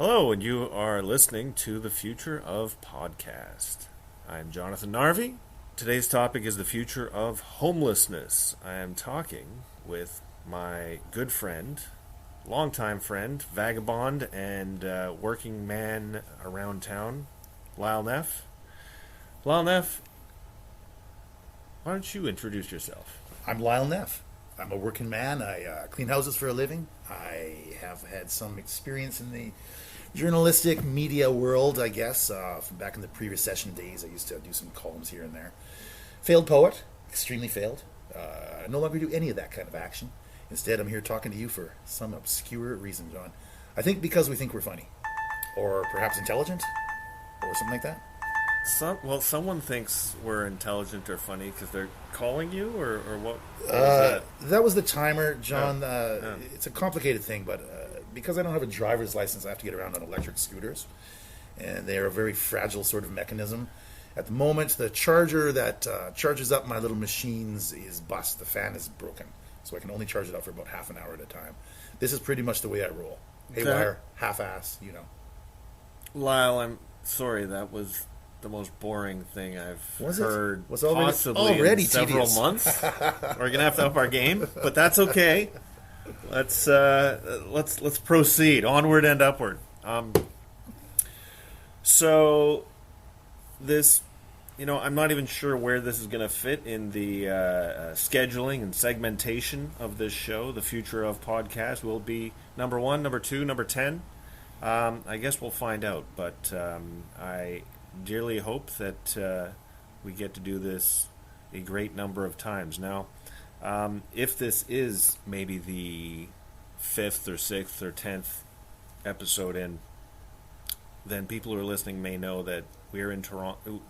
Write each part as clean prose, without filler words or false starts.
Hello, and you are listening to the Future of Podcast. I'm Jonathon Narvey. Today's topic is the future of homelessness. I am talking with my good friend, longtime friend, vagabond, and working man around town, Lyle Neff. Lyle Neff, why don't you introduce yourself? I'm Lyle Neff. I'm a working man. I clean houses for a living. I have had some experience in the journalistic media world, I guess, from back in the pre-recession days. I used to do some columns here and there. Failed poet, extremely failed. I no longer do any of that kind of action. Instead, I'm here talking to you for some obscure reason, John. I think because we think we're funny, or perhaps intelligent, or something like that. Someone thinks we're intelligent or funny because they're calling you, or what was that? That was the timer, John. It's a complicated thing, but because I don't have a driver's license, I have to get around on electric scooters, and they are a very fragile sort of mechanism. At the moment, the charger that charges up my little machines is bust. The fan is broken, so I can only charge it up for about half an hour at a time. This is pretty much the way I roll. Haywire, half-ass, you know. Lyle, I'm sorry, that was the most boring thing I've heard already possibly in several tedious. months. We're gonna have to up our game, but that's okay. Let's proceed onward and upward. So this, I'm not even sure where this is going to fit in the scheduling and segmentation of this show. The future of podcast will be number 1, number 2, number 10. I guess we'll find out, but I dearly hope that we get to do this a great number of times. Now, if this is maybe the 5th or 6th or 10th episode in, then people who are listening may know that we're in Toronto.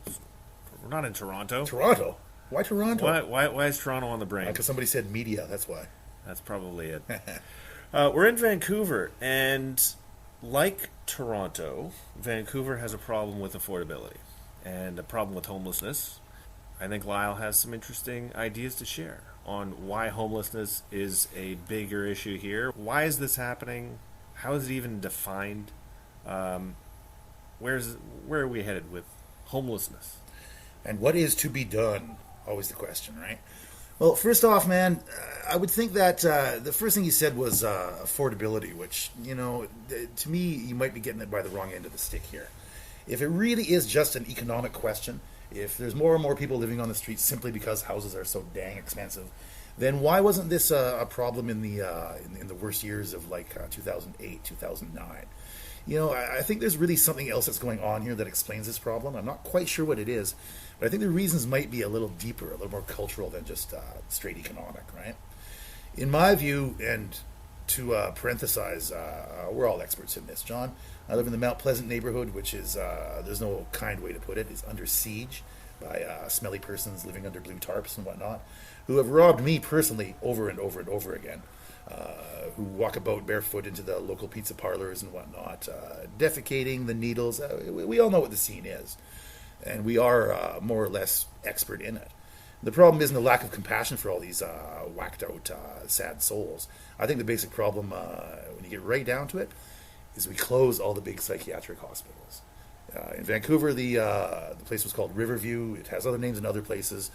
We're not in Toronto. Toronto? Why Toronto? Why is Toronto on the brain? Because somebody said media, that's why. That's probably it. We're in Vancouver, and like Toronto, Vancouver has a problem with affordability and a problem with homelessness. I think Lyle has some interesting ideas to share on why homelessness is a bigger issue here. Why is this happening? How is it even defined? Where are we headed with homelessness? And what is to be done? Always the question, right? Well, first off, man, I would think that the first thing you said was affordability, which, to me, you might be getting it by the wrong end of the stick here. If it really is just an economic question, if there's more and more people living on the streets simply because houses are so dang expensive, then why wasn't this a problem in the worst years of 2008, 2009? I think there's really something else that's going on here that explains this problem. I'm not quite sure what it is, but I think the reasons might be a little deeper, a little more cultural than just straight economic, right? In my view, and to parenthesize, we're all experts in this, John. I live in the Mount Pleasant neighborhood, which is, there's no kind way to put it, is under siege by smelly persons living under blue tarps and whatnot, who have robbed me personally over and over and over again. Who walk about barefoot into the local pizza parlors and whatnot, defecating the needles. We all know what the scene is, and we are more or less expert in it. The problem isn't the lack of compassion for all these whacked out, sad souls. I think the basic problem, when you get right down to it, is we close all the big psychiatric hospitals. In Vancouver, the place was called Riverview. It has other names in other places.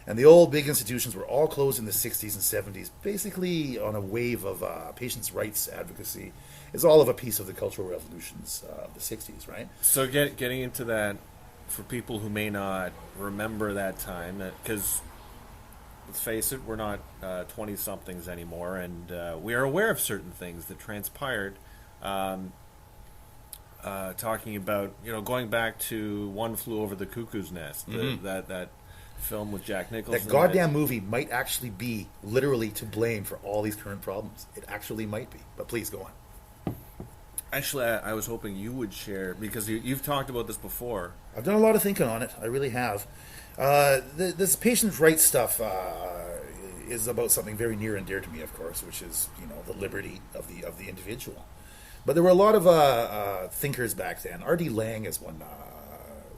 And the old big institutions were all closed in the 60s and 70s, basically on a wave of patients' rights advocacy. It's all of a piece of the Cultural Revolutions of the 60s, right? So getting into that, for people who may not remember that time, because let's face it, we're not 20-somethings anymore, and we are aware of certain things that transpired. Talking about, going back to One Flew Over the Cuckoo's Nest, that film with Jack Nicholson. That goddamn movie might actually be literally to blame for all these current problems. It actually might be. But please go on. Actually, I was hoping you would share, because you've talked about this before. I've done a lot of thinking on it. I really have. This patient's rights stuff is about something very near and dear to me, of course, which is the liberty of the individual. But there were a lot of thinkers back then. R.D. Laing is one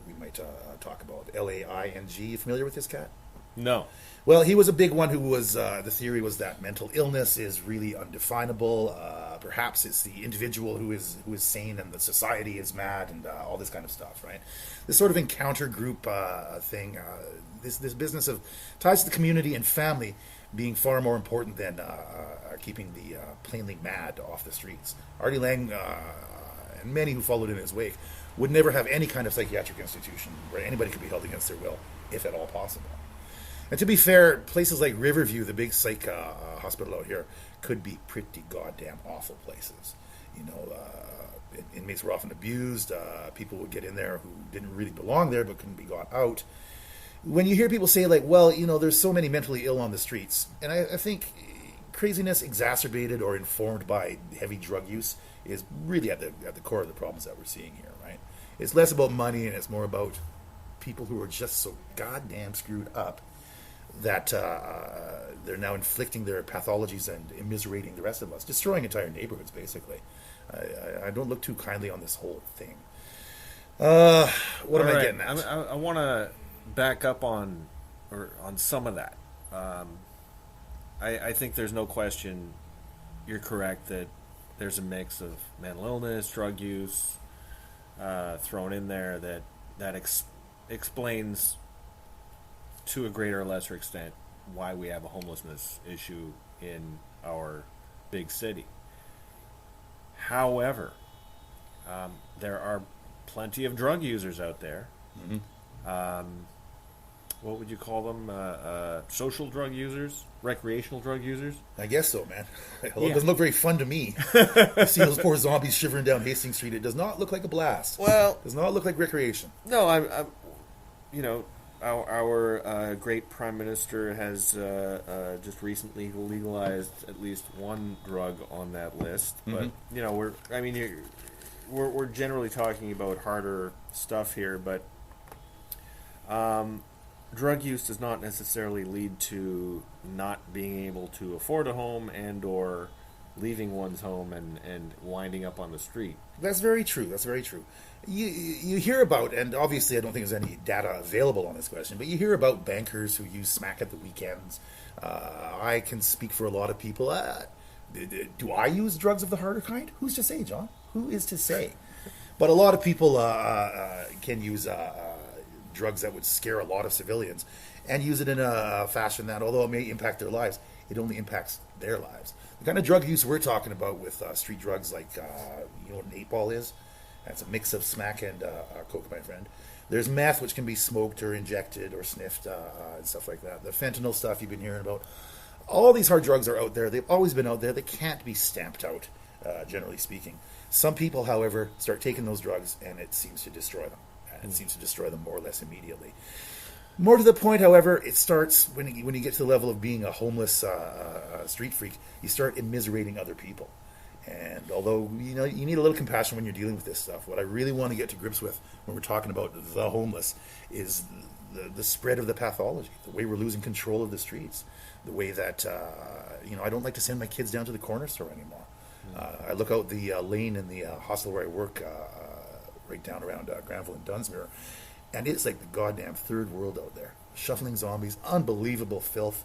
we might talk about. Laing. You familiar with this cat? No. Well, he was a big one who was, the theory was that mental illness is really undefinable. Perhaps it's the individual who is sane and the society is mad and all this kind of stuff, right? This sort of encounter group thing, this business of ties to the community and family being far more important than keeping the plainly mad off the streets. Artie Lang and many who followed in his wake would never have any kind of psychiatric institution where anybody could be held against their will, if at all possible. And to be fair, places like Riverview, the big psych hospital out here, could be pretty goddamn awful places. You know, inmates were often abused. People would get in there who didn't really belong there but couldn't be got out. When you hear people say, like, well, you know, there's so many mentally ill on the streets, and I think craziness exacerbated or informed by heavy drug use is really at the core of the problems that we're seeing here, right? It's less about money and it's more about people who are just so goddamn screwed up that they're now inflicting their pathologies and immiserating the rest of us, destroying entire neighborhoods, basically. I don't look too kindly on this whole thing. What am I getting at? I want to back up on some of that. I think there's no question you're correct that there's a mix of mental illness, drug use thrown in there that explains to a greater or lesser extent why we have a homelessness issue in our big city. However, there are plenty of drug users out there. Mm-hmm. What would you call them? Social drug users? Recreational drug users? I guess so, man. It doesn't look very fun to me. See those poor zombies shivering down Hastings Street. It does not look like a blast. Well, it does not look like recreation. No, I'm you know, our great Prime Minister has just recently legalized at least one drug on that list. But mm-hmm. You know, we're generally talking about harder stuff here. But drug use does not necessarily lead to not being able to afford a home and or leaving one's home and winding up on the street. That's very true. That's very true. You hear about, and obviously I don't think there's any data available on this question, but you hear about bankers who use smack at the weekends. I can speak for a lot of people. Do I use drugs of the harder kind? Who's to say, John? Who is to say? But a lot of people can use drugs that would scare a lot of civilians and use it in a fashion that, although it may impact their lives, it only impacts their lives. The kind of drug use we're talking about with street drugs like, you know what an 8-ball is? That's a mix of smack and coke, my friend. There's meth, which can be smoked or injected or sniffed and stuff like that. The fentanyl stuff you've been hearing about. All these hard drugs are out there. They've always been out there. They can't be stamped out, generally speaking. Some people, however, start taking those drugs and it seems to destroy them. And it seems to destroy them more or less immediately. More to the point, however, it starts when you get to the level of being a homeless street freak, you start immiserating other people. And although you need a little compassion when you're dealing with this stuff, what I really want to get to grips with when we're talking about the homeless is the spread of the pathology, the way we're losing control of the streets, the way that I don't like to send my kids down to the corner store anymore. I look out the lane in the hostel where I work, right down around Granville and Dunsmuir, and it's like the goddamn third world out there. Shuffling zombies, unbelievable filth,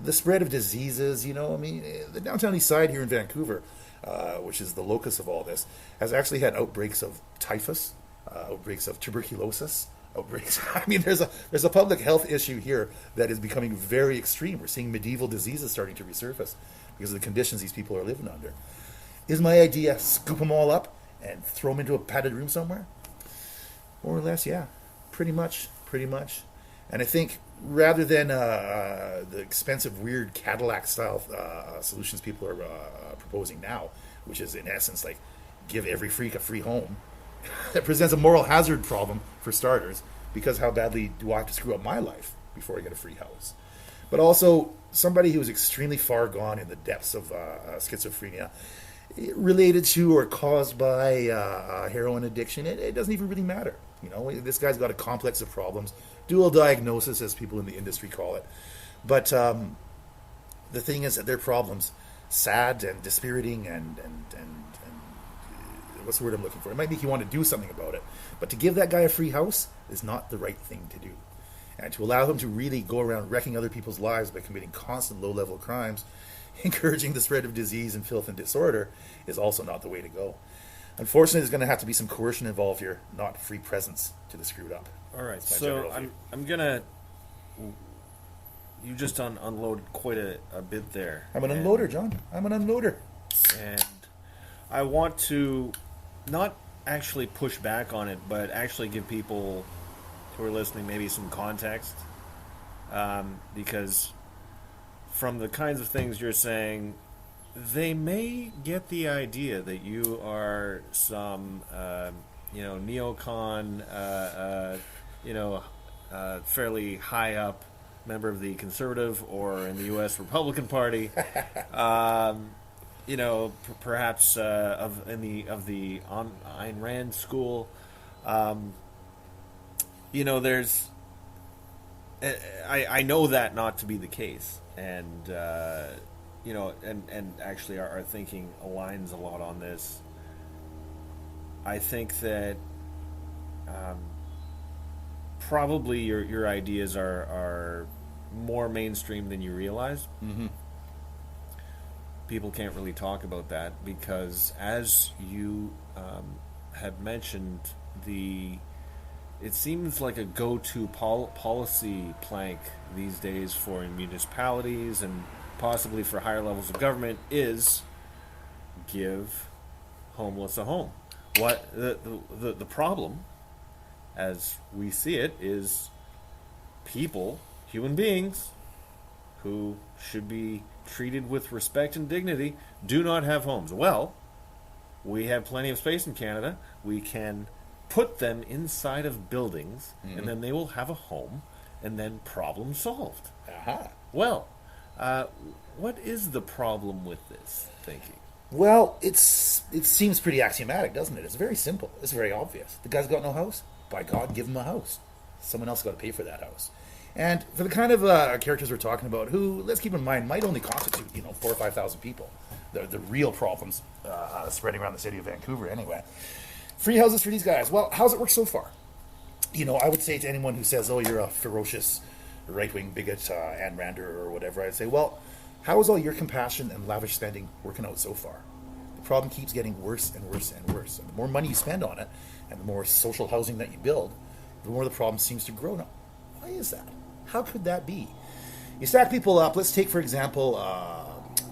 the spread of diseases. The downtown east side here in Vancouver, which is the locus of all this, has actually had outbreaks of typhus, outbreaks of tuberculosis, outbreaks. There's a public health issue here that is becoming very extreme. We're seeing medieval diseases starting to resurface because of the conditions these people are living under. Is my idea scoop them all up and throw them into a padded room somewhere? More or less, yeah. Pretty much. And I think rather than the expensive, weird Cadillac-style solutions people are proposing now, which is in essence like give every freak a free home, that presents a moral hazard problem for starters, because how badly do I have to screw up my life before I get a free house? But also, somebody who is extremely far gone in the depths of schizophrenia, related to or caused by heroin addiction, it doesn't even really matter. This guy's got a complex of problems, dual diagnosis, as people in the industry call it. But the thing is that their problems, sad and dispiriting and what's the word I'm looking for? It might make you want to do something about it. But to give that guy a free house is not the right thing to do. And to allow them to really go around wrecking other people's lives by committing constant low-level crimes, encouraging the spread of disease and filth and disorder, is also not the way to go. Unfortunately, there's going to have to be some coercion involved here, not free presence to the screwed up. All right, so I'm going to... You just unloaded quite a bit there. I'm an unloader, John. I'm an unloader. And I want to not actually push back on it, but actually give people who are listening maybe some context. Because from the kinds of things you're saying, they may get the idea that you are some, neocon, fairly high up member of the Conservative or in the U.S. Republican Party, perhaps of the Ayn Rand school. There's. I know that not to be the case, and and actually our thinking aligns a lot on this. I think that probably your ideas are more mainstream than you realize. Mm-hmm. People can't really talk about that because, as you had mentioned, it seems like a go-to policy plank these days for municipalities and possibly for higher levels of government is give homeless a home. What the problem, as we see it, is human beings, who should be treated with respect and dignity, do not have homes. Well, we have plenty of space in Canada. We can put them inside of buildings, and then they will have a home, and then problem solved. Aha. Well, what is the problem with this thinking? Well, it seems pretty axiomatic, doesn't it? It's very simple. It's very obvious. The guy's got no house. By God, give him a house. Someone else got to pay for that house. And for the kind of characters we're talking about, who, let's keep in mind, might only constitute 4,000 or 5,000 people, the real problems spreading around the city of Vancouver anyway. Free houses for these guys. Well, how's it work so far? I would say to anyone who says, "Oh, you're a ferocious right-wing bigot, Ayn Rander or whatever," I'd say, "Well, how is all your compassion and lavish spending working out so far? The problem keeps getting worse and worse and worse. And the more money you spend on it, and the more social housing that you build, the more the problem seems to grow. Now, why is that? How could that be? You stack people up. Let's take, for example,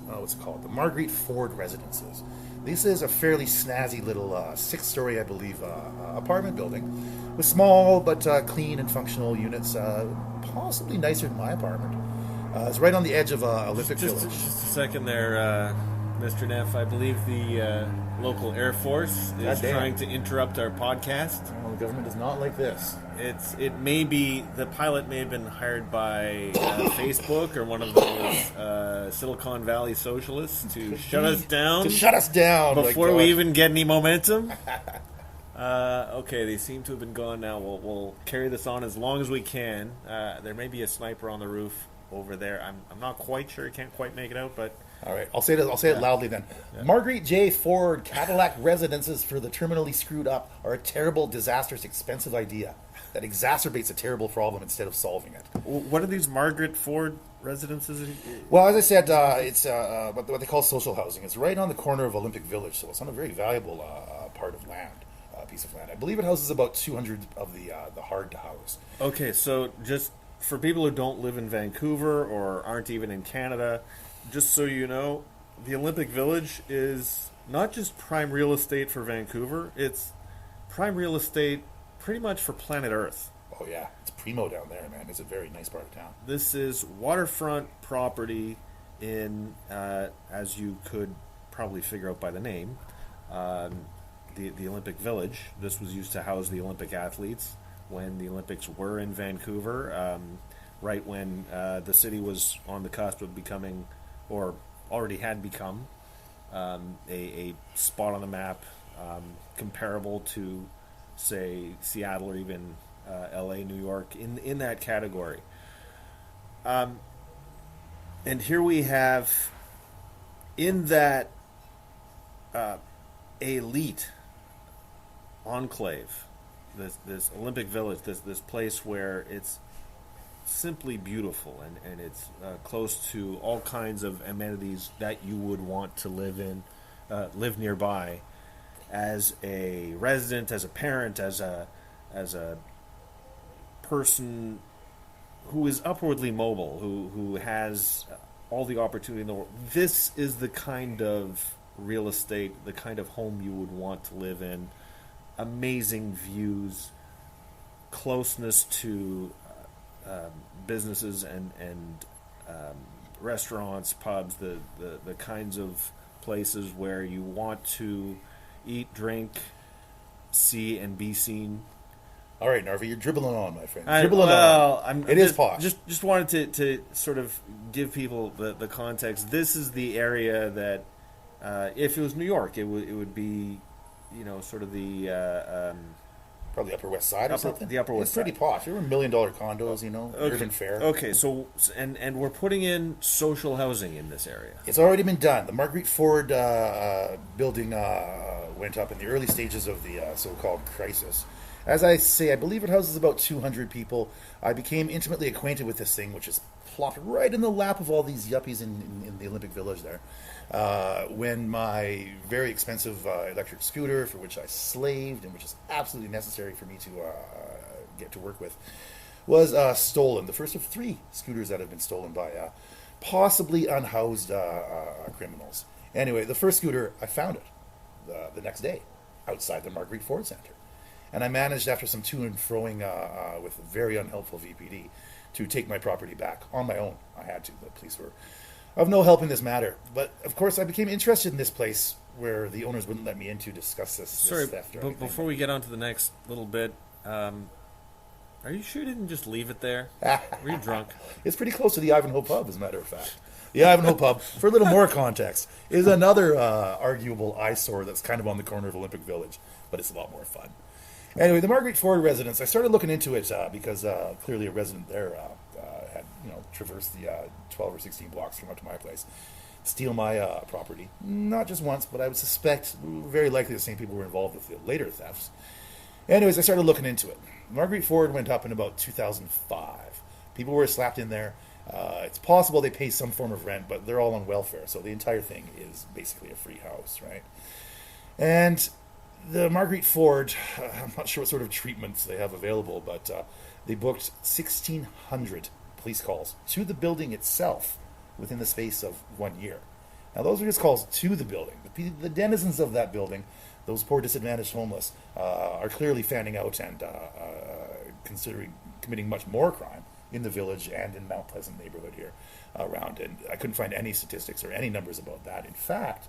what's it called? The Marguerite Ford Residences. This is a fairly snazzy little 6-story, I believe, apartment building with small but clean and functional units, possibly nicer than my apartment. It's right on the edge of Olympic Village. Just a second there, Mr. Neff. I believe the local Air Force is trying to interrupt our podcast. Well, the government does not like this. It may be the pilot may have been hired by Facebook or one of those Silicon Valley socialists to shut us down. To shut us down before we even get any momentum. Okay, they seem to have been gone now. We'll carry this on as long as we can. There may be a sniper on the roof over there. I'm not quite sure. Can't quite make it out, but. All right, I'll say it loudly then. Yeah. Marguerite J. Ford Cadillac residences for the terminally screwed up are a terrible, disastrous, expensive idea that exacerbates a terrible problem instead of solving it. What are these Margaret Ford residences? Well, as I said, it's what they call social housing. It's right on the corner of Olympic Village, so it's on a very valuable part of land, piece of land. I believe it houses about 200 of the hard to house. Okay, so just for people who don't live in Vancouver or aren't even in Canada, just so you know, the Olympic Village is not just prime real estate for Vancouver, it's prime real estate pretty much for planet Earth. Oh yeah, it's primo down there, man. It's a very nice part of town. This is waterfront property in, as you could probably figure out by the name, the Olympic Village. This was used to house the Olympic athletes when the Olympics were in Vancouver, right when the city was on the cusp of becoming, or already had become, a spot on the map comparable to, say, Seattle or even L.A., New York, in that category. And here we have, in that elite enclave, this Olympic Village, this place where it's simply beautiful, and it's close to all kinds of amenities that you would want to live nearby, as a resident, as a parent, as a person who is upwardly mobile, who has all the opportunity in the world. This is the kind of real estate, the kind of home you would want to live in. Amazing views, closeness to businesses and restaurants, pubs, the kinds of places where you want to eat, drink, see, and be seen. All right, Narvey, you're dribbling on, my friend. Dribbling on. It is posh. Just wanted to sort of give people the context. This is the area that, if it was New York, it would be, sort of the probably Upper West Side or something. The Upper West Side. It's pretty posh. They were $1 million condos, urban fare. Okay, so and we're putting in social housing in this area. It's already been done. The Marguerite Ford building went up in the early stages of the so-called crisis. As I say, I believe it houses about 200 people. I became intimately acquainted with this thing, which is plopped right in the lap of all these yuppies in the Olympic Village there, when my very expensive electric scooter, for which I slaved and which is absolutely necessary for me to get to work with, was stolen. The first of 3 scooters that have been stolen by possibly unhoused criminals. Anyway, the first scooter, I found it the next day outside the Marguerite Ford Center. And I managed, after some to and froing with a very unhelpful VPD, to take my property back on my own. I had to. The police were of no help in this matter. But, of course, I became interested in this place were the owners wouldn't let me in to discuss this theft. Sorry, but before we get on to the next little bit, are you sure you didn't just leave it there? Were you drunk? It's pretty close to the Ivanhoe Pub, as a matter of fact. The Ivanhoe Pub, for a little more context, is another arguable eyesore that's kind of on the corner of Olympic Village, but it's a lot more fun. Anyway, the Marguerite Ford residence, I started looking into it because clearly a resident there had traversed the 12 or 16 blocks from up to my place, steal my property. Not just once, but I would suspect very likely the same people were involved with the later thefts. Anyways, I started looking into it. Marguerite Ford went up in about 2005. People were slapped in there. It's possible they pay some form of rent, but they're all on welfare, so the entire thing is basically a free house, right? And the Marguerite Ford, I'm not sure what sort of treatments they have available, but they booked 1,600 police calls to the building itself within the space of 1 year. Now, those are just calls to the building. The denizens of that building, those poor disadvantaged homeless, are clearly fanning out and considering committing much more crime in the village and in Mount Pleasant neighborhood here around. And I couldn't find any statistics or any numbers about that. In fact,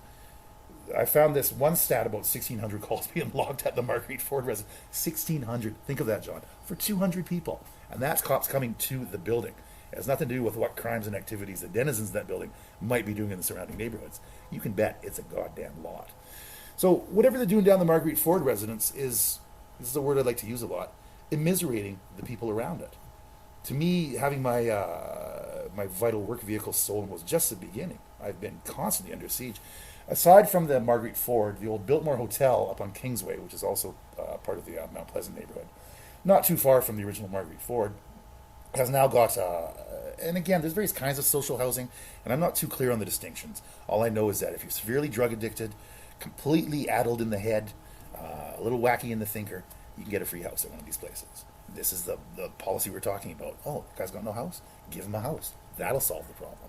I found this one stat about 1,600 calls being logged at the Marguerite Ford residence. 1,600. Think of that, John. For 200 people. And that's cops coming to the building. It has nothing to do with what crimes and activities the denizens of that building might be doing in the surrounding neighborhoods. You can bet it's a goddamn lot. So whatever they're doing down the Marguerite Ford residence is, this is a word I'd like to use a lot, immiserating the people around it. To me, having my my vital work vehicle stolen was just the beginning. I've been constantly under siege. Aside from the Marguerite Ford, the old Biltmore Hotel up on Kingsway, which is also part of the Mount Pleasant neighborhood, not too far from the original Marguerite Ford, has now got, and again, there's various kinds of social housing, and I'm not too clear on the distinctions. All I know is that if you're severely drug addicted, completely addled in the head, a little wacky in the thinker, you can get a free house at one of these places. This is the policy we're talking about. Oh, the guy's got no house? Give him a house. That'll solve the problem.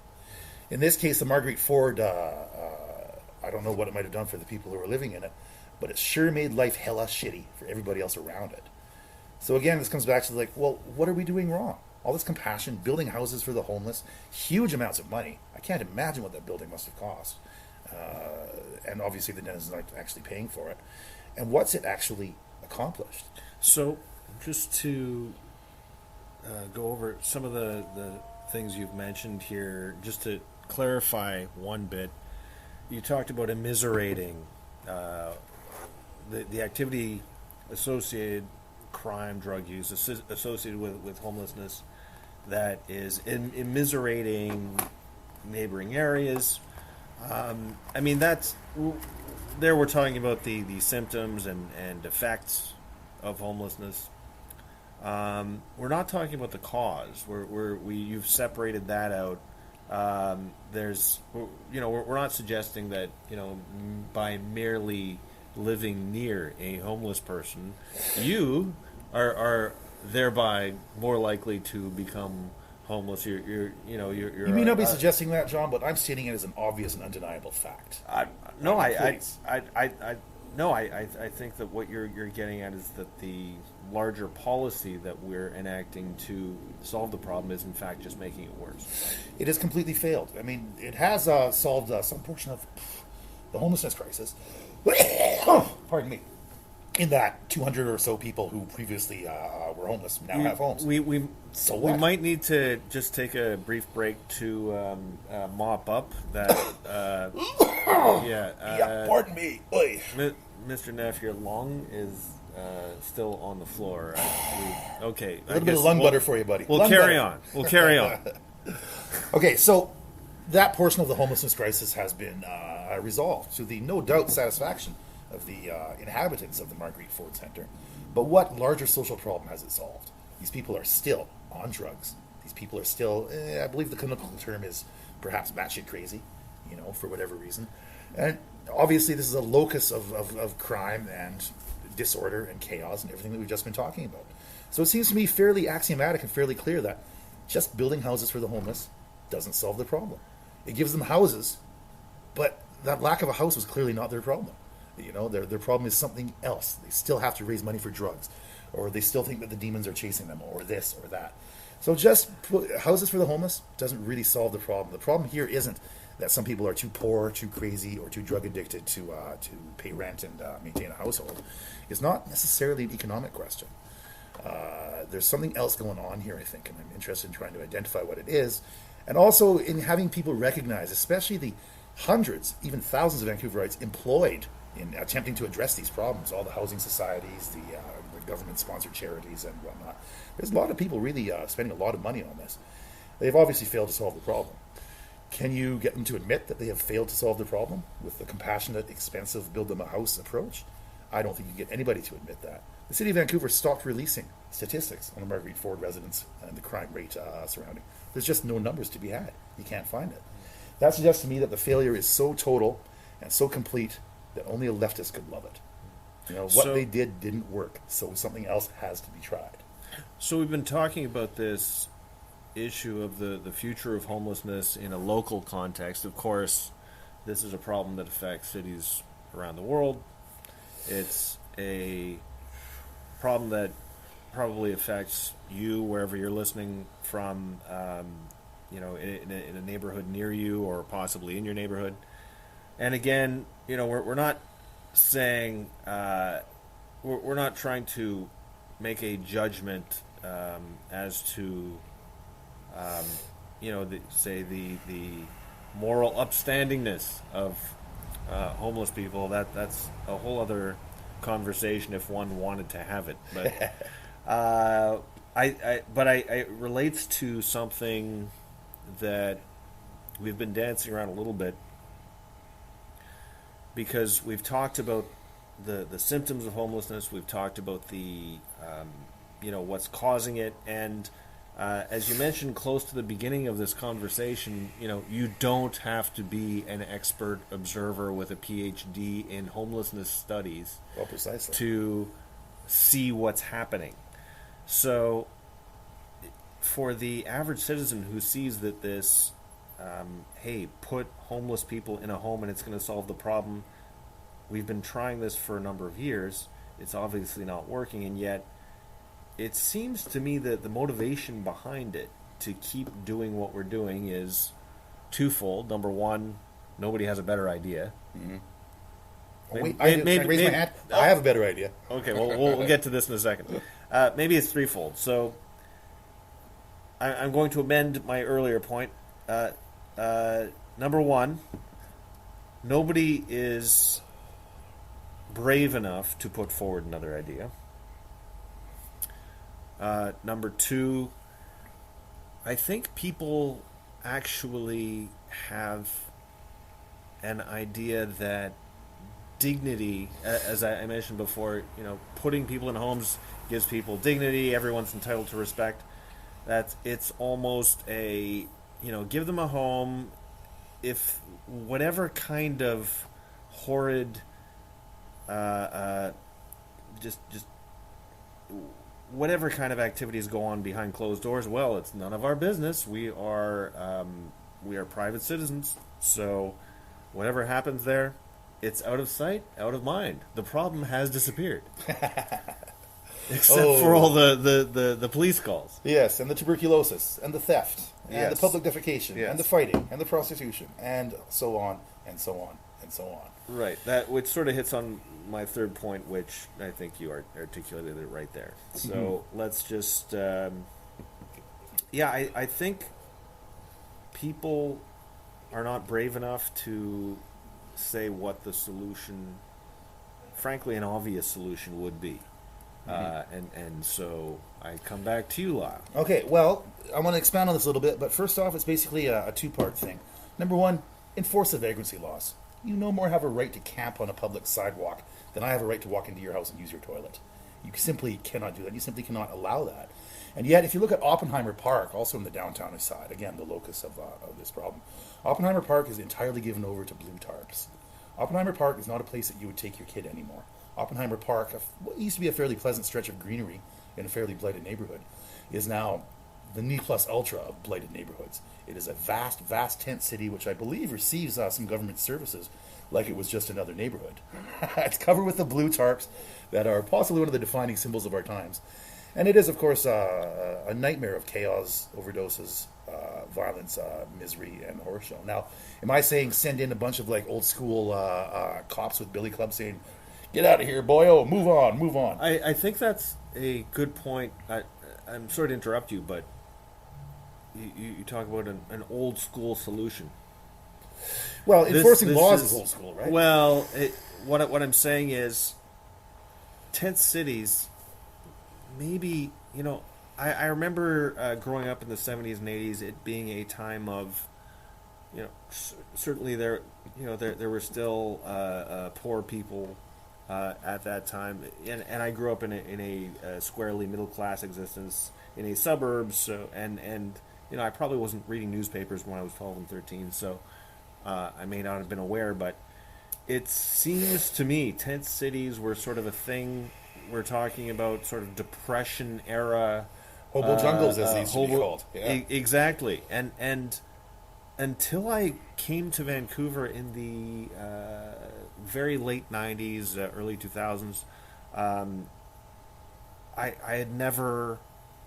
In this case, the Marguerite Ford, I don't know what it might have done for the people who were living in it, but it sure made life hella shitty for everybody else around it. So again, this comes back to well, what are we doing wrong? All this compassion, building houses for the homeless, huge amounts of money. I can't imagine what that building must have cost. And obviously the denizens aren't actually paying for it. And what's it actually accomplished? So, just to go over some of the things you've mentioned here, just to clarify one bit, you talked about immiserating the activity associated, crime, drug use associated with homelessness that is immiserating neighboring areas. I mean, that's there we're talking about the symptoms and effects of homelessness. We're not talking about the cause. You've separated that out. We're not suggesting that, by merely living near a homeless person, you are thereby more likely to become homeless. You may not be suggesting that, John, but I'm stating it as an obvious and undeniable fact. I think that what you're getting at is that the larger policy that we're enacting to solve the problem is in fact just making it worse. It has completely failed. I mean, it has solved some portion of the homelessness crisis. Pardon me. In that 200 or so people who previously were homeless now have homes. So we might need to just take a brief break to mop up that. Pardon me. Oy. Mr. Neff, your lung is still on the floor. Okay. A little bit of lung butter for you, buddy. We'll carry on. Okay, so that portion of the homelessness crisis has been resolved to the no doubt satisfaction of the inhabitants of the Marguerite Ford Center. But what larger social problem has it solved? These people are still on drugs. These people are still, I believe the clinical term is perhaps batshit crazy, for whatever reason. And obviously this is a locus of crime and disorder and chaos and everything that we've just been talking about. So it seems to me fairly axiomatic and fairly clear that just building houses for the homeless doesn't solve the problem. It gives them houses, but that lack of a house was clearly not their problem. Their problem is something else. They still have to raise money for drugs, or they still think that the demons are chasing them, or this or that. So just houses for the homeless doesn't really solve the problem. The problem here isn't that some people are too poor, too crazy, or too drug addicted to pay rent and maintain a household. It's not necessarily an economic question. There's something else going on here, I think, and I'm interested in trying to identify what it is, and also in having people recognize, especially the hundreds, even thousands of Vancouverites employed in attempting to address these problems, all the housing societies, the government-sponsored charities and whatnot. There's a lot of people really spending a lot of money on this. They've obviously failed to solve the problem. Can you get them to admit that they have failed to solve the problem with the compassionate, expensive, build-them-a-house approach? I don't think you can get anybody to admit that. The City of Vancouver stopped releasing statistics on the Marguerite Ford residents and the crime rate surrounding. There's just no numbers to be had. You can't find it. That suggests to me that the failure is so total and so complete that only a leftist could love it. What they did didn't work, so something else has to be tried. So we've been talking about this issue of the future of homelessness in a local context. Of course, this is a problem that affects cities around the world. It's a problem that probably affects you wherever you're listening from, in a neighborhood near you or possibly in your neighborhood. And again, we're not saying we're not trying to make a judgment as to the moral upstandingness of homeless people. That's a whole other conversation if one wanted to have it. But it relates to something that we've been dancing around a little bit, because we've talked about the symptoms of homelessness. We've talked about the what's causing it, and as you mentioned close to the beginning of this conversation, you don't have to be an expert observer with a PhD in homelessness studies to see what's happening. So for the average citizen who sees that this, hey, put homeless people in a home and it's going to solve the problem, we've been trying this for a number of years, it's obviously not working, and yet it seems to me that the motivation behind it to keep doing what we're doing is twofold. Number one, nobody has a better idea. Mm-hmm. Raise my hand. I have a better idea. Okay, well, we'll get to this in a second. Maybe it's threefold. So I'm going to amend my earlier point. Number one, nobody is brave enough to put forward another idea. Number two, I think people actually have an idea that dignity, as I mentioned before, putting people in homes gives people dignity. Everyone's entitled to respect. It's almost give them a home. If whatever kind of horrid, just whatever kind of activities go on behind closed doors, well, it's none of our business. We are private citizens, so whatever happens there, it's out of sight, out of mind. The problem has disappeared. Except for all the police calls. Yes, and the tuberculosis, and the theft, and the public defecation, and the fighting, and the prostitution, and so on, and so on, and so on. Right, which sort of hits on my third point, which I think you articulated it right there. So let's just... I think people are not brave enough to say what the solution, frankly, an obvious solution would be. And so I come back to you, Lyle. Okay, well, I want to expand on this a little bit, but first off, it's basically a two-part thing. Number one, enforce the vagrancy laws. You no more have a right to camp on a public sidewalk than I have a right to walk into your house and use your toilet. You simply cannot do that. You simply cannot allow that. And yet, if you look at Oppenheimer Park, also in the downtown side, again, the locus of this problem, Oppenheimer Park is entirely given over to blue tarps. Oppenheimer Park is not a place that you would take your kid anymore. Oppenheimer Park, what used to be a fairly pleasant stretch of greenery in a fairly blighted neighborhood, is now the ne plus ultra of blighted neighborhoods. It is a vast, vast tent city, which I believe receives some government services like it was just another neighborhood. It's covered with the blue tarps that are possibly one of the defining symbols of our times. And it is, of course, a nightmare of chaos, overdoses, violence, misery, and horror show. Now, am I saying send in a bunch of old school cops with billy clubs saying, "Get out of here, boyo, move on, move on"? I think that's a good point. I'm sorry to interrupt you, but you talk about an old school solution. Well, enforcing laws is old school, right? Well, what I'm saying is, tent cities, maybe, I remember growing up in the 70s and 80s, it being a time of, certainly there were still poor people at that time, and I grew up in a squarely middle class existence in a suburb. So and I probably wasn't reading newspapers when I was 12 and 13, so I may not have been aware. But it seems to me tent cities were sort of a thing. We're talking about sort of Depression era hobo jungles, as these used to be called. Yeah. Exactly, and until I came to Vancouver in the very late 90s, early 2000s, I had never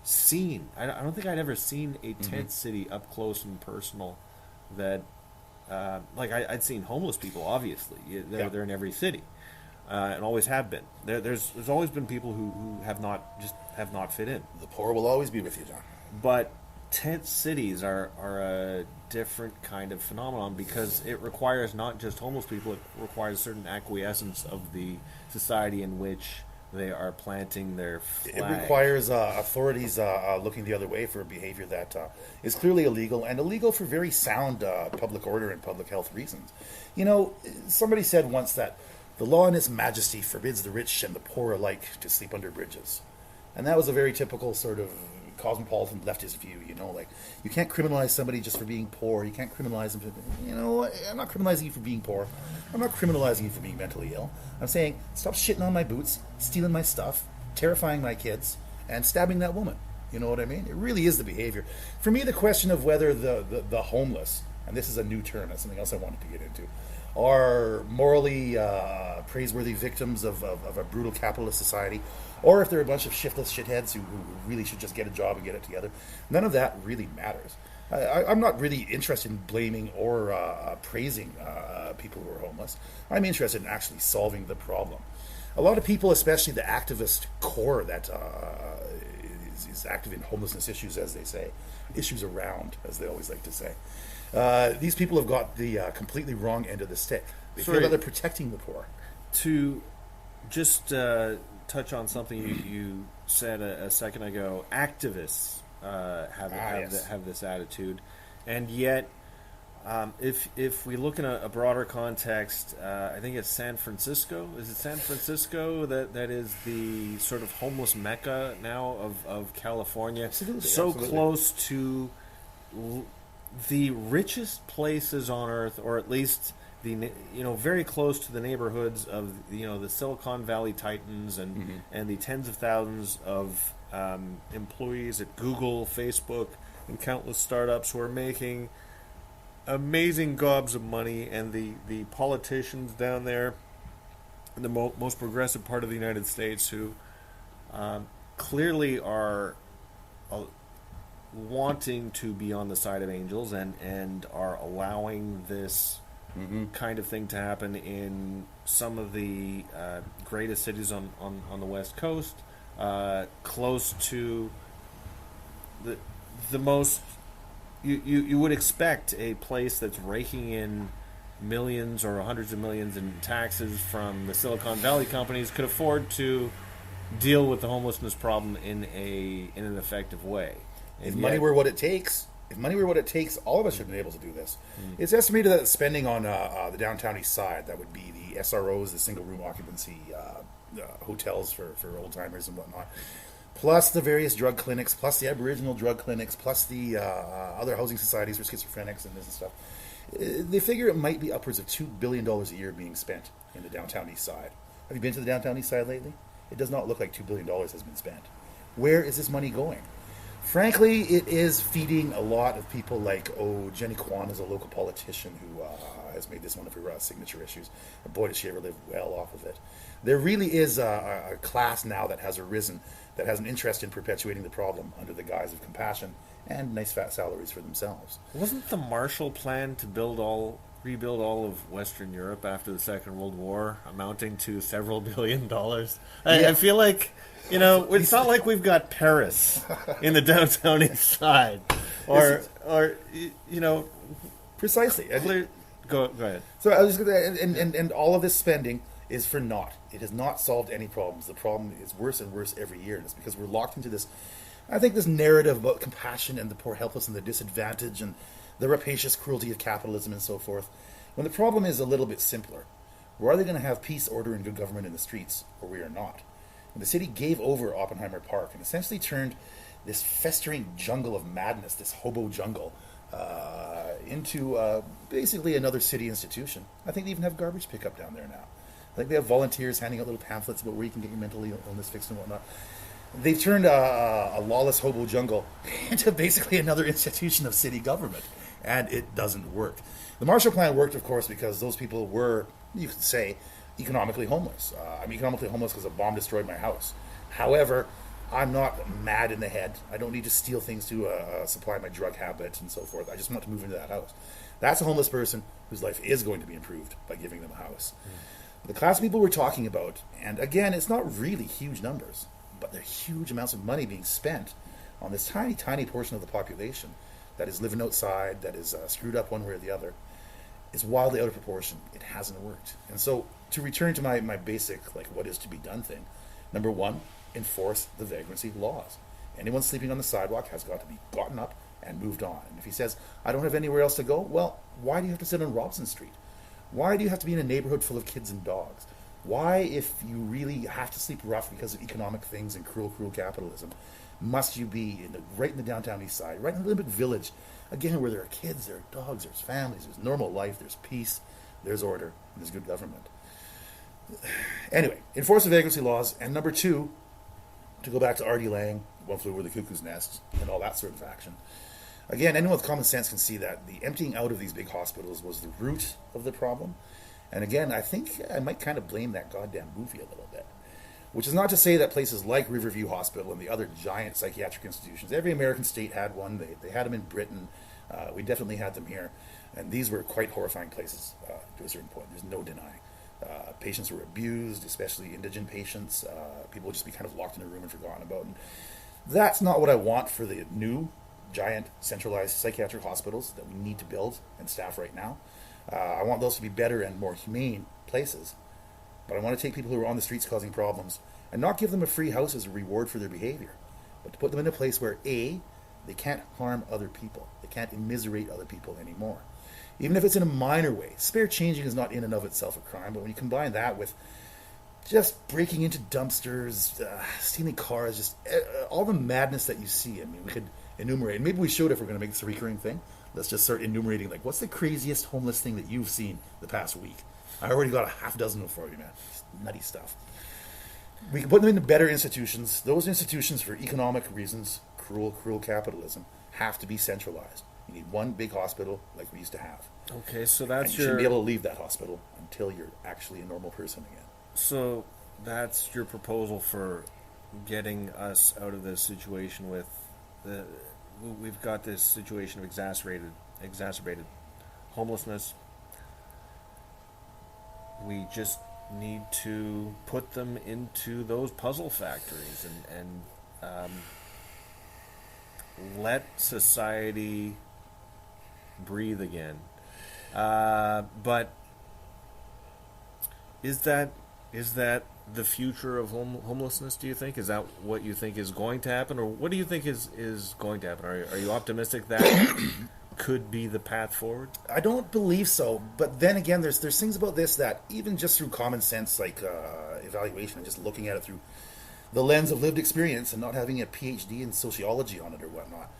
seen, I don't think I'd ever seen a tent city up close and personal that, I'd seen homeless people, obviously. They're in every city, and always have been. There's always been people who have not fit in. The poor will always be with you, John. But tent cities are a different kind of phenomenon because it requires not just homeless people, it requires a certain acquiescence of the society in which they are planting their flag. It requires authorities looking the other way for a behavior that is clearly illegal, and illegal for very sound public order and public health reasons. Somebody said once that the law in its majesty forbids the rich and the poor alike to sleep under bridges. And that was a very typical sort of cosmopolitan leftist view, you can't criminalize somebody just for being poor. You can't criminalize them for, I'm not criminalizing you for being poor. I'm not criminalizing you for being mentally ill. I'm saying, stop shitting on my boots, stealing my stuff, terrifying my kids, and stabbing that woman. You know what I mean? It really is the behavior. For me, the question of whether the homeless, and this is a new term, that's something else I wanted to get into, are morally praiseworthy victims of a brutal capitalist society, or if they're a bunch of shiftless shitheads who really should just get a job and get it together. None of that really matters. I'm not really interested in blaming or praising people who are homeless. I'm interested in actually solving the problem. A lot of people, especially the activist core that is active in homelessness issues, as they say, issues around, as they always like to say, these people have got the completely wrong end of the stick. They feel that they're protecting the poor. To just touch on something you said a second ago, activists have this attitude, and yet If we look in a broader context, I think it's San Francisco. Is it San Francisco that is the sort of homeless mecca now of California? Absolutely, So absolutely. close to the richest places on earth, or at least very close to the neighborhoods of the Silicon Valley titans and the tens of thousands of employees at Google, Facebook, and countless startups who are making amazing gobs of money, and the politicians down there in the most progressive part of the United States who clearly are wanting to be on the side of angels and are allowing this kind of thing to happen in some of the greatest cities on the West Coast, close to the most. You would expect a place that's raking in millions or hundreds of millions in taxes from the Silicon Valley companies could afford to deal with the homelessness problem in an effective way. And If money were what it takes, all of us should have been able to do this. It's estimated that spending on the downtown east side, that would be the SROs, the single room occupancy hotels for old timers and whatnot, plus the various drug clinics, plus the Aboriginal drug clinics, plus the other housing societies for schizophrenics and this and stuff. They figure it might be upwards of $2 billion a year being spent in the downtown east side. Have you been to the downtown east side lately? It does not look like $2 billion has been spent. Where is this money going? Frankly, it is feeding a lot of people like, Jenny Kwan is a local politician who has made this one of her signature issues. And boy, does she ever live well off of it. There really is a class now that has arisen that has an interest in perpetuating the problem under the guise of compassion and nice fat salaries for themselves. Wasn't the Marshall Plan to rebuild all of Western Europe after the Second World War amounting to several $billion? I feel like, it's not like we've got Paris in the downtown east side, or Precisely. Go ahead. So I was just gonna, and all of this spending is for naught. It has not solved any problems. The problem is worse and worse every year, and it's because we're locked into this. I think this narrative about compassion and the poor, helpless, and the disadvantaged, and the rapacious cruelty of capitalism and so forth, when the problem is a little bit simpler. We're either going to have peace, order, and good government in the streets, or we are not. And the city gave over Oppenheimer Park and essentially turned this festering jungle of madness, this hobo jungle, into basically another city institution. I think they even have garbage pickup down there now. I think they have volunteers handing out little pamphlets about where you can get your mental illness fixed and whatnot. They've turned a lawless hobo jungle into basically another institution of city government, and it doesn't work. The Marshall Plan worked, of course, because those people were, you could say, economically homeless. I'm economically homeless because a bomb destroyed my house. However, I'm not mad in the head. I don't need to steal things to supply my drug habit and so forth. I just want to move into that house. That's a homeless person whose life is going to be improved by giving them a house. The class of people we're talking about, and again, it's not really huge numbers, but they're huge amounts of money being spent on this tiny, tiny portion of the population that is living outside, that is screwed up one way or the other. It's wildly out of proportion. It hasn't worked. And so, to return to my basic, what is to be done thing, number one, enforce the vagrancy laws. Anyone sleeping on the sidewalk has got to be gotten up and moved on. And if he says, I don't have anywhere else to go, well, why do you have to sit on Robson Street? Why do you have to be in a neighborhood full of kids and dogs? Why, if you really have to sleep rough because of economic things and cruel capitalism, must you be right in the downtown east side, right in the Olympic Village, again, where there are kids, there are dogs, there's families, there's normal life, there's peace, there's order, and there's good government. Anyway, enforce the vagrancy laws, and number two, to go back to Artie Lang, One Flew Over the Cuckoo's Nest, and all that sort of action. Again, anyone with common sense can see that the emptying out of these big hospitals was the root of the problem. And again, I think I might kind of blame that goddamn movie a little bit. Which is not to say that places like Riverview Hospital and the other giant psychiatric institutions, every American state had one. They had them in Britain. We definitely had them here. And these were quite horrifying places to a certain point. There's no denying. Patients were abused, especially indigent patients. People would just be kind of locked in a room and forgotten about. And that's not what I want for the new, giant, centralized psychiatric hospitals that we need to build and staff right now. I want those to be better and more humane places. But I want to take people who are on the streets causing problems and not give them a free house as a reward for their behavior, but to put them in a place where, A, they can't harm other people. They can't immiserate other people anymore. even if it's in a minor way. Spare changing is not in and of itself a crime, but when you combine that with just breaking into dumpsters, stealing cars, just all the madness that you see. I mean, we could enumerate. Maybe we should if we're going to make this a recurring thing. Let's just start enumerating, like, what's the craziest homeless thing that you've seen the past week? I already got a half dozen for you, man. Just nutty stuff. We can put them into better institutions. Those institutions, for economic reasons, cruel capitalism, have to be centralized. You need one big hospital like we used to have. Okay, so that's and you shouldn't be able to leave that hospital until you're actually a normal person again. So that's your proposal for getting us out of this situation with we've got this situation of exacerbated homelessness. We just need to put them into those puzzle factories and let society breathe again. But is that the future of homelessness, do you think? Is that what you think is going to happen? Or what do you think is going to happen? Are you optimistic that could be the path forward? I don't believe so. But then again, there's things about this that even just through common sense, like evaluation and just looking at it through the lens of lived experience and not having a PhD in sociology on it or whatnot,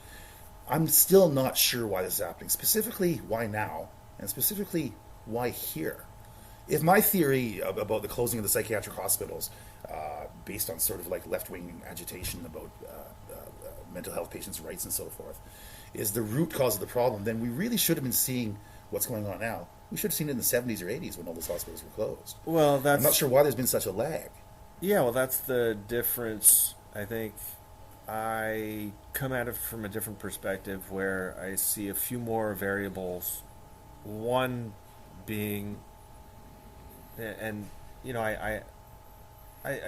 I'm still not sure why this is happening. Specifically, why now? And specifically, why here? If my theory about the closing of the psychiatric hospitals, based on sort of like left-wing agitation about mental health patients' rights and so forth, is the root cause of the problem, then we really should have been seeing what's going on now. We should have seen it in the 70s or 80s when all those hospitals were closed. Well, I'm not sure why there's been such a lag. Yeah, well, that's the difference. I think I come at it from a different perspective where I see a few more variables. One being, and you know, I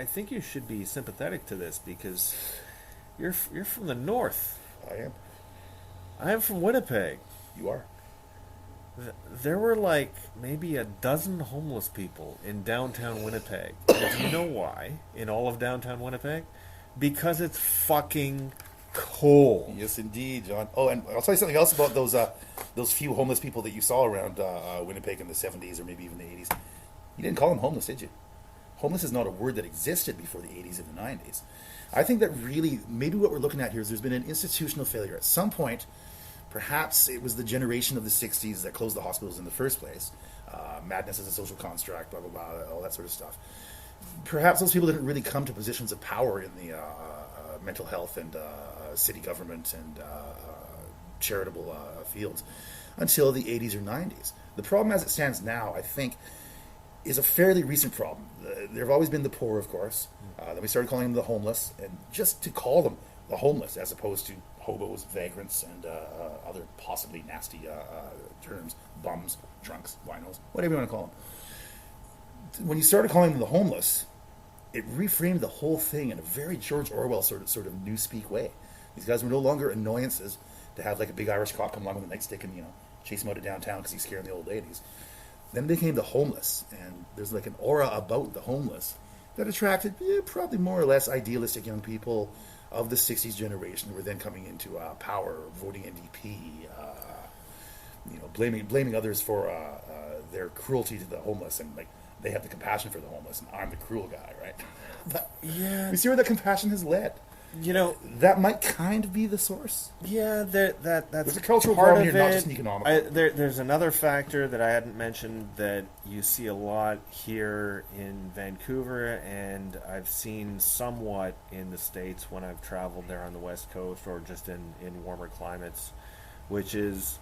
think you should be sympathetic to this because you're from the north. I am. I am from Winnipeg. You are. There were like maybe a dozen homeless people in downtown Winnipeg. And do you know why? In all of downtown Winnipeg? Because it's fucking cold. Yes, indeed, John. Oh, and I'll tell you something else about those few homeless people that you saw around Winnipeg in the 70s or maybe even the 80s. You didn't call them homeless, did you? Homeless is not a word that existed before the 80s and the 90s. I think that really, maybe what we're looking at here is there's been an institutional failure. At some point, perhaps it was the generation of the 60s that closed the hospitals in the first place. Madness as a social construct, blah, blah, blah, all that sort of stuff. Perhaps those people didn't really come to positions of power in the mental health and city government and charitable fields until the 80s or 90s. The problem as it stands now, I think, is a fairly recent problem. There have always been the poor, of course. Then we started calling them the homeless, and just to call them the homeless as opposed to hobos, vagrants, and other possibly nasty terms, bums, drunks, winos, whatever you want to call them. When you started calling them the homeless, it reframed the whole thing in a very George Orwell sort of newspeak way. These guys were no longer annoyances to have like a big Irish cop come along with a nightstick and chase him out of downtown because he's scaring the old ladies. Then they became the homeless, and there's like an aura about the homeless that attracted probably more or less idealistic young people of the 60s generation who were then coming into power, voting NDP, blaming others for their cruelty to the homeless, and like they have the compassion for the homeless, and I'm the cruel guy, right? But yeah, we see where that compassion has led. That might kind of be the source. Yeah, that's there's a cultural part problem of here, it. not just an economic. There's another factor that I hadn't mentioned that you see a lot here in Vancouver, and I've seen somewhat in the States when I've traveled there on the West Coast or just in warmer climates, which is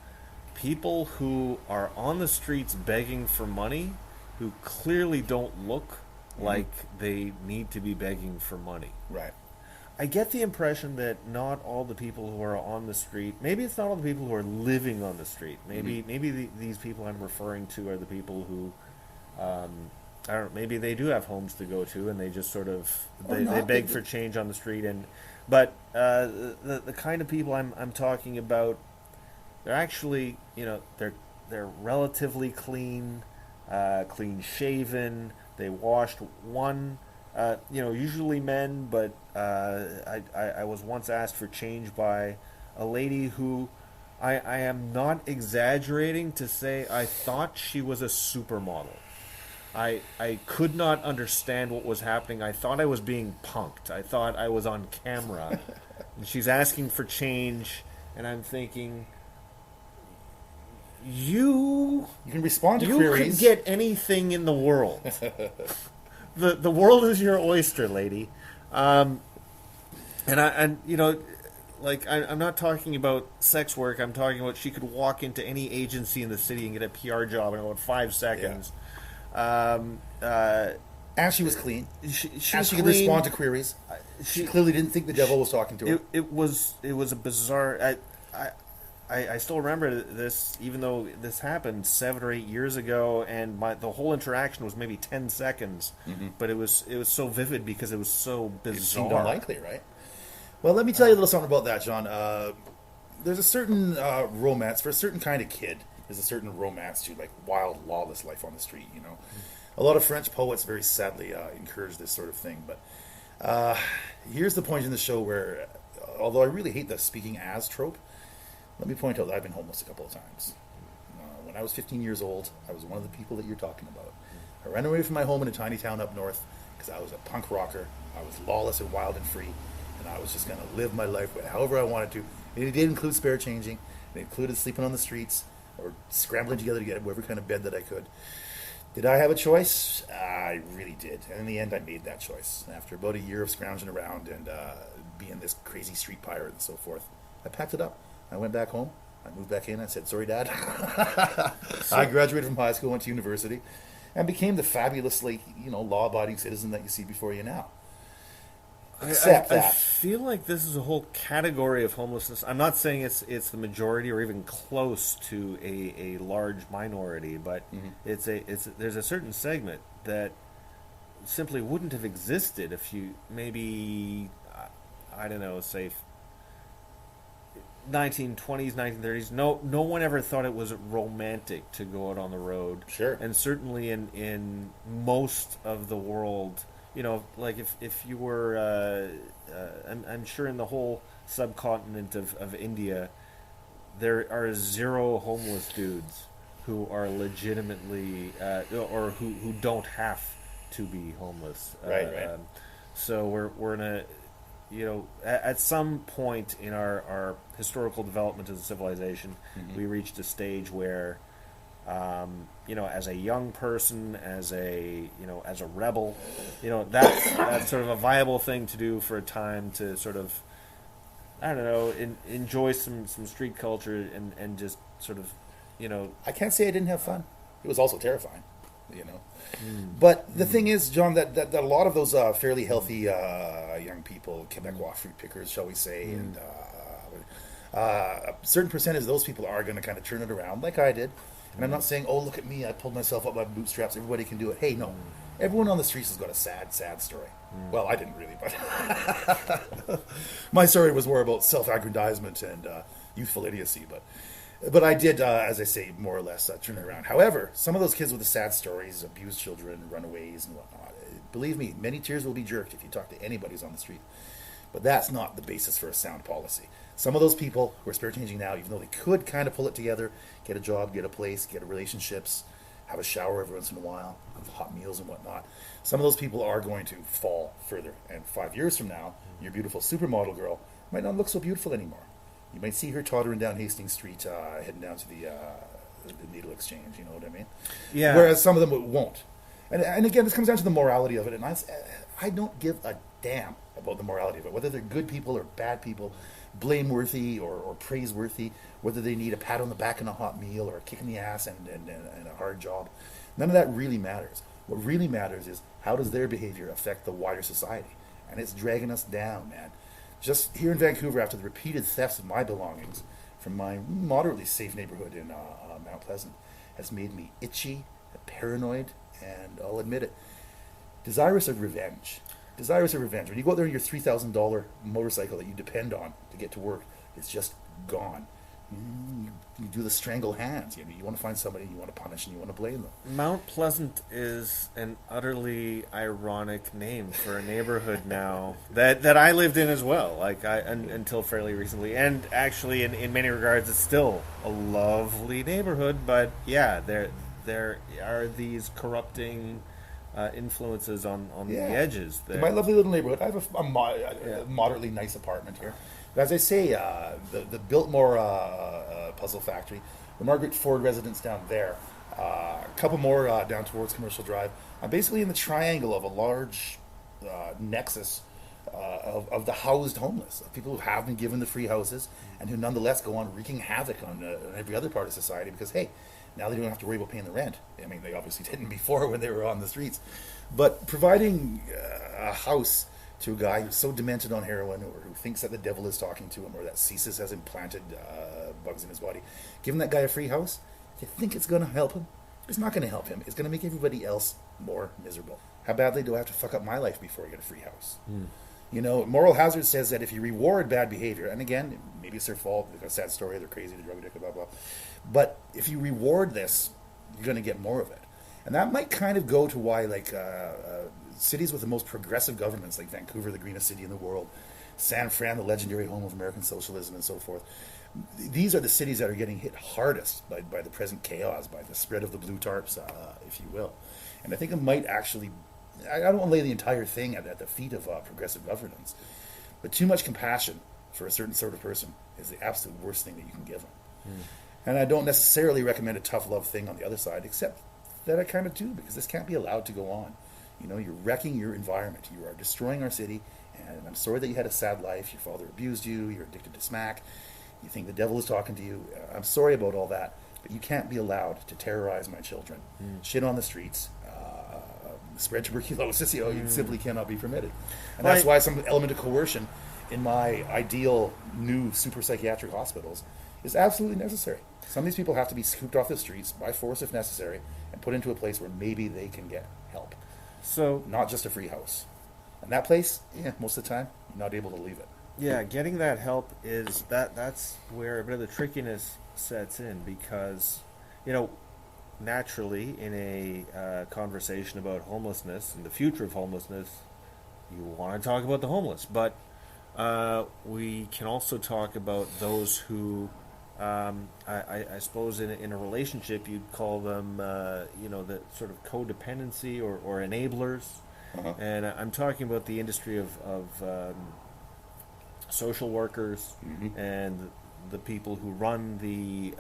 people who are on the streets begging for money who clearly don't look like they need to be begging for money. Right. I get the impression that not all the people who are on the street, maybe it's not all the people who are living on the street. Maybe these people I'm referring to are the people who, I don't know, maybe they do have homes to go to and they just sort of, they beg for change on the street. But the kind of people I'm talking about, they're actually, they're relatively clean, clean shaven. They washed one. Usually men, but I was once asked for change by a lady who I am not exaggerating to say I thought she was a supermodel. I could not understand what was happening. I thought I was being punked. I thought I was on camera. And she's asking for change, and I'm thinking, you can respond to you queries. could get anything in the world. The world is your oyster, lady. And I'm not talking about sex work. I'm talking about she could walk into any agency in the city and get a PR job in about 5 seconds. And she was clean. She could clean. respond to queries. She clearly didn't think the devil was talking to her. It was a bizarre. I still remember this, even though this happened 7 or 8 years ago, and the whole interaction was maybe 10 seconds. Mm-hmm. But it was so vivid because it was so bizarre. It seemed unlikely, right? Well, let me tell you a little something about that, John. There's a certain romance for a certain kind of kid. There's a certain romance to like wild, lawless life on the street. You know, a lot of French poets very sadly encourage this sort of thing. But here's the point in the show where, although I really hate the speaking as trope, let me point out that I've been homeless a couple of times. When I was 15 years old, I was one of the people that you're talking about. I ran away from my home in a tiny town up north because I was a punk rocker. I was lawless and wild and free, and I was just going to live my life however I wanted to. And it did include spare changing. It included sleeping on the streets or scrambling together to get whatever kind of bed that I could. Did I have a choice? I really did. And in the end, I made that choice. After about a year of scrounging around and being this crazy street pirate and so forth, I packed it up. I went back home. I moved back in. I said, sorry, Dad. I graduated from high school, went to university, and became the fabulously, law-abiding citizen that you see before you now. Except that. I feel like this is a whole category of homelessness. I'm not saying it's the majority or even close to a large minority, but there's a certain segment that simply wouldn't have existed if you maybe, I don't know, say 1920s, 1930s. No one ever thought it was romantic to go out on the road. Sure. And certainly in most of the world, like if you were, I'm sure in the whole subcontinent of India, there are 0 homeless dudes who are legitimately, or who don't have to be homeless. Right. So we're in a, at some point in our historical development as a civilization, we reached a stage where, as a young person, as a rebel, that's sort of a viable thing to do for a time to sort of, I don't know, enjoy some street culture and just sort of, I can't say I didn't have fun. It was also terrifying, But the thing is, John, that a lot of those fairly healthy young people, Quebecois fruit pickers, shall we say, and a certain percentage of those people are going to kind of turn it around, like I did. And I'm not saying, oh, look at me, I pulled myself up by bootstraps, everybody can do it. Hey, no. Everyone on the streets has got a sad, sad story. Well, I didn't really, but my story was more about self-aggrandizement and youthful idiocy. But I did, as I say, more or less turn it around. However, some of those kids with the sad stories, abused children, runaways and whatnot, believe me, many tears will be jerked if you talk to anybody who's on the street. But that's not the basis for a sound policy. Some of those people who are spare changing now, even though they could kind of pull it together, get a job, get a place, get relationships, have a shower every once in a while, have hot meals and whatnot, some of those people are going to fall further. And 5 years from now, your beautiful supermodel girl might not look so beautiful anymore. You might see her tottering down Hastings Street, heading down to the Needle Exchange, you know what I mean? Yeah. Whereas some of them won't. And again, this comes down to the morality of it, and I don't give a damn about the morality of it, whether they're good people or bad people, blameworthy or praiseworthy, whether they need a pat on the back and a hot meal or a kick in the ass and a hard job. None of that really matters. What really matters is how does their behavior affect the wider society? And it's dragging us down, man. Just here in Vancouver, after the repeated thefts of my belongings from my moderately safe neighborhood in Mount Pleasant, has made me itchy, paranoid, and I'll admit it, desirous of revenge. When you go out there in your $3,000 motorcycle that you depend on to get to work, it's just gone. You do the strangle hands. You want to find somebody you want to punish and you want to blame them. Mount Pleasant is an utterly ironic name for a neighborhood now that I lived in as well. Until fairly recently, and actually, in many regards, it's still a lovely neighborhood. But yeah, there are these corrupting influences on the edges. There. My lovely little neighborhood. I have a moderately nice apartment here. But as I say, the Biltmore Puzzle Factory, the Margaret Ford residence down there, a couple more down towards Commercial Drive. I'm basically in the triangle of a large nexus of the housed homeless, of people who have been given the free houses and who nonetheless go on wreaking havoc on every other part of society because, hey, now they don't have to worry about paying the rent. I mean, they obviously didn't before when they were on the streets. But providing a house to a guy who's so demented on heroin or who thinks that the devil is talking to him or that CSIS has implanted bugs in his body, giving that guy a free house, you think it's going to help him? It's not going to help him. It's going to make everybody else more miserable. How badly do I have to fuck up my life before I get a free house? You know, moral hazard says that if you reward bad behavior, and again, maybe it's their fault, they've got a sad story, they're crazy, they're drug addicted, blah, blah. But if you reward this, you're going to get more of it. And that might kind of go to why, cities with the most progressive governments, like Vancouver, the greenest city in the world, San Fran, the legendary home of American socialism, and so forth. These are the cities that are getting hit hardest by the present chaos, by the spread of the blue tarps, if you will. And I think it might actually, I don't want to lay the entire thing at the feet of progressive governance, but too much compassion for a certain sort of person is the absolute worst thing that you can give them. And I don't necessarily recommend a tough love thing on the other side, except that I kind of do, because this can't be allowed to go on. You know, you're wrecking your environment. You are destroying our city, and I'm sorry that you had a sad life. Your father abused you. You're addicted to smack. You think the devil is talking to you. I'm sorry about all that, but you can't be allowed to terrorize my children, shit on the streets, spread tuberculosis. You know, you simply cannot be permitted. And that's why some element of coercion in my ideal new super psychiatric hospitals is absolutely necessary. Some of these people have to be scooped off the streets by force if necessary and put into a place where maybe they can get help. So, not just a free house. And that place, most of the time, you're not able to leave it. Yeah, getting that help that's where a bit of the trickiness sets in, because, you know, naturally in a conversation about homelessness and the future of homelessness, you want to talk about the homeless, but we can also talk about those who I suppose in a relationship you'd call them the sort of codependency or enablers. And I'm talking about the industry of social workers and the people who run the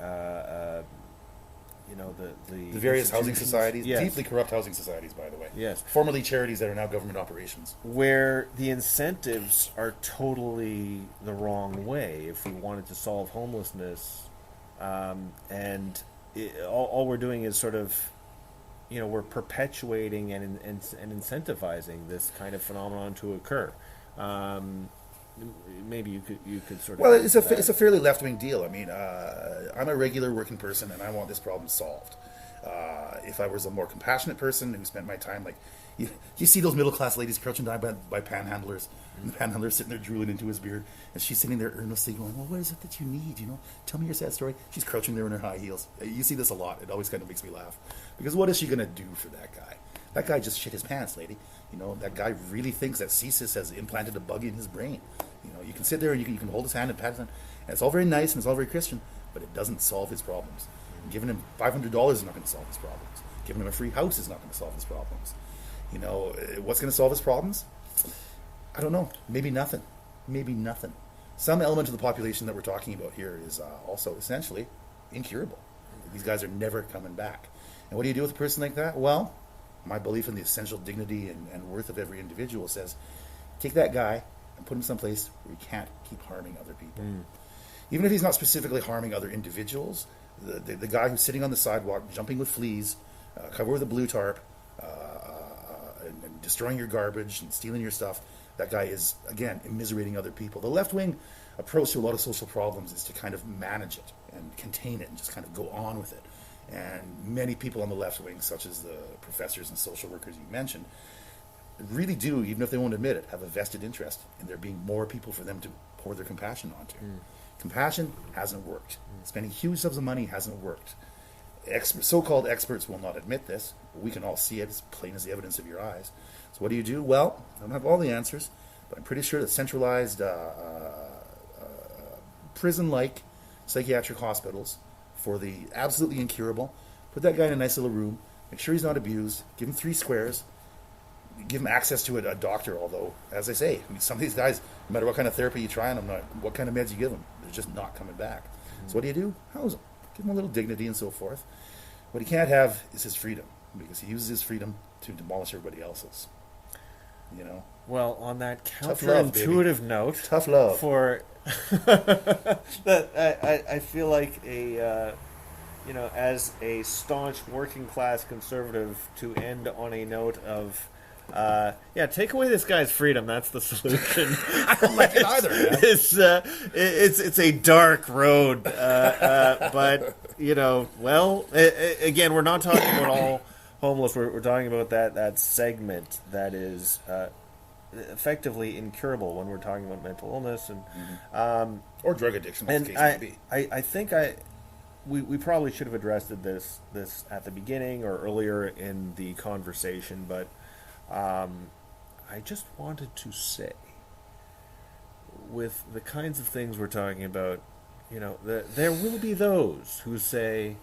various housing societies, deeply corrupt housing societies, by the way. Yes. Formerly charities that are now government operations. Where the incentives are totally the wrong way if we wanted to solve homelessness. All we're doing is sort of, we're perpetuating and incentivizing this kind of phenomenon to occur. Maybe you could sort of. Well, it's a fairly left-wing deal. I mean, I'm a regular working person, and I want this problem solved. If I was a more compassionate person who spent my time, like, you see those middle-class ladies crouching down by panhandlers, and the panhandler's sitting there drooling into his beard, and she's sitting there earnestly going, well, what is it that you need, Tell me your sad story. She's crouching there in her high heels. You see this a lot. It always kind of makes me laugh. Because what is she going to do for that guy? That guy just shit his pants, lady. That guy really thinks that CSIS has implanted a bug in his brain. You can sit there and you can hold his hand and pat his hand, and it's all very nice and it's all very Christian, but it doesn't solve his problems. And giving him $500 is not going to solve his problems. Giving him a free house is not going to solve his problems. What's going to solve his problems? I don't know. Maybe nothing. Maybe nothing. Some element of the population that we're talking about here is also essentially incurable. These guys are never coming back. And what do you do with a person like that? Well, my belief in the essential dignity and worth of every individual says, take that guy and put him someplace where he can't keep harming other people. Even if he's not specifically harming other individuals, the guy who's sitting on the sidewalk, jumping with fleas, covered with a blue tarp, and destroying your garbage and stealing your stuff, that guy is, again, immiserating other people. The left-wing approach to a lot of social problems is to kind of manage it and contain it and just kind of go on with it. And many people on the left wing, such as the professors and social workers you mentioned, really do, even if they won't admit it, have a vested interest in there being more people for them to pour their compassion onto. Compassion hasn't worked. Spending huge sums of money hasn't worked. So-called experts will not admit this, but we can all see it as plain as the evidence of your eyes. So what do? Well, I don't have all the answers, but I'm pretty sure that centralized prison-like psychiatric hospitals for the absolutely incurable, put that guy in a nice little room, make sure he's not abused, give him 3 squares, give him access to a doctor, although, as I say, some of these guys, no matter what kind of therapy you try on them, what kind of meds you give them, they're just not coming back. Mm-hmm. So what do? House him. Give him a little dignity and so forth. What he can't have is his freedom, because he uses his freedom to demolish everybody else's. Well, on that counterintuitive note, tough love for that, I feel like as a staunch working class conservative, to end on a note of take away this guy's freedom. That's the solution. I don't like it either. It's a dark road, but again, we're not talking about all homeless. We're talking about that segment that is effectively incurable when we're talking about mental illness and or drug addiction. As the case may be. I think we probably should have addressed this at the beginning or earlier in the conversation, but I just wanted to say, with the kinds of things we're talking about, there will be those who say,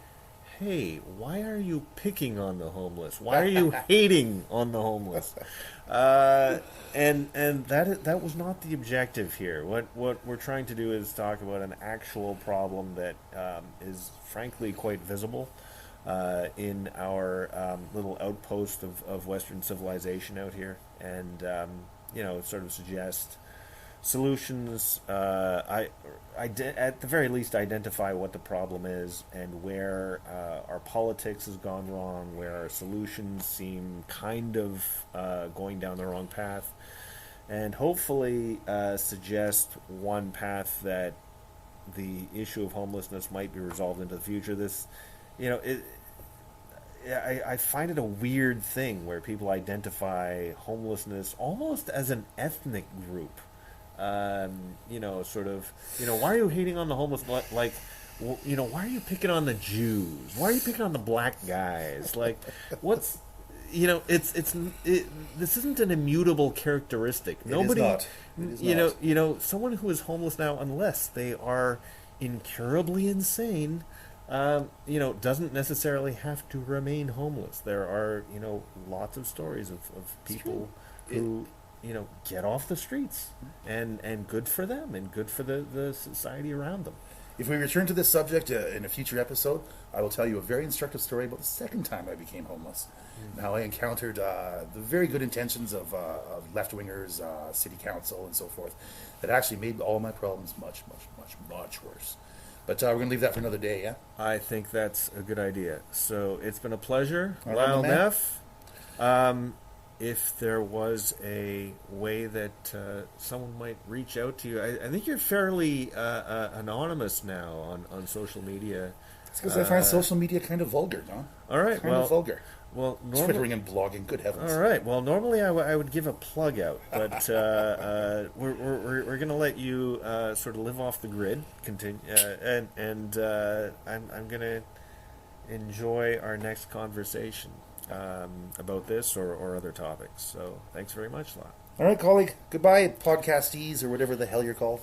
hey, why are you picking on the homeless? Why are you hating on the homeless? And that was not the objective here. What we're trying to do is talk about an actual problem that is frankly quite visible in our little outpost of Western civilization out here, and sort of suggest solutions. At the very least, identify what the problem is and where our politics has gone wrong, where our solutions seem kind of going down the wrong path, and hopefully suggest one path that the issue of homelessness might be resolved into the future. I find it a weird thing where people identify homelessness almost as an ethnic group. Why are you hating on the homeless? Like, why are you picking on the Jews? Why are you picking on the black guys? Like, what's, this isn't an immutable characteristic. Nobody, it is not. Someone who is homeless now, unless they are incurably insane, doesn't necessarily have to remain homeless. There are, lots of stories of people who, get off the streets, and good for them, and good for the society around them. If we return to this subject in a future episode, I will tell you a very instructive story about the second time I became homeless. And how I encountered the very good intentions of left-wingers, city council, and so forth, that actually made all my problems much, much, much, much worse. But we're going to leave that for another day, yeah? I think that's a good idea. So it's been a pleasure. All right, Lyle Neff. If there was a way that someone might reach out to you, I think you're fairly anonymous now on social media. It's because I find social media kind of vulgar, Don. All right, kind of vulgar. Well, Twittering and blogging, good heavens. All right. Well, normally I would give a plug out, but we're going to let you sort of live off the grid, continue, and I'm going to enjoy our next conversation about this or other topics. So, thanks very much, Lyle. All right, colleague. Goodbye, podcastees, or whatever the hell you're called.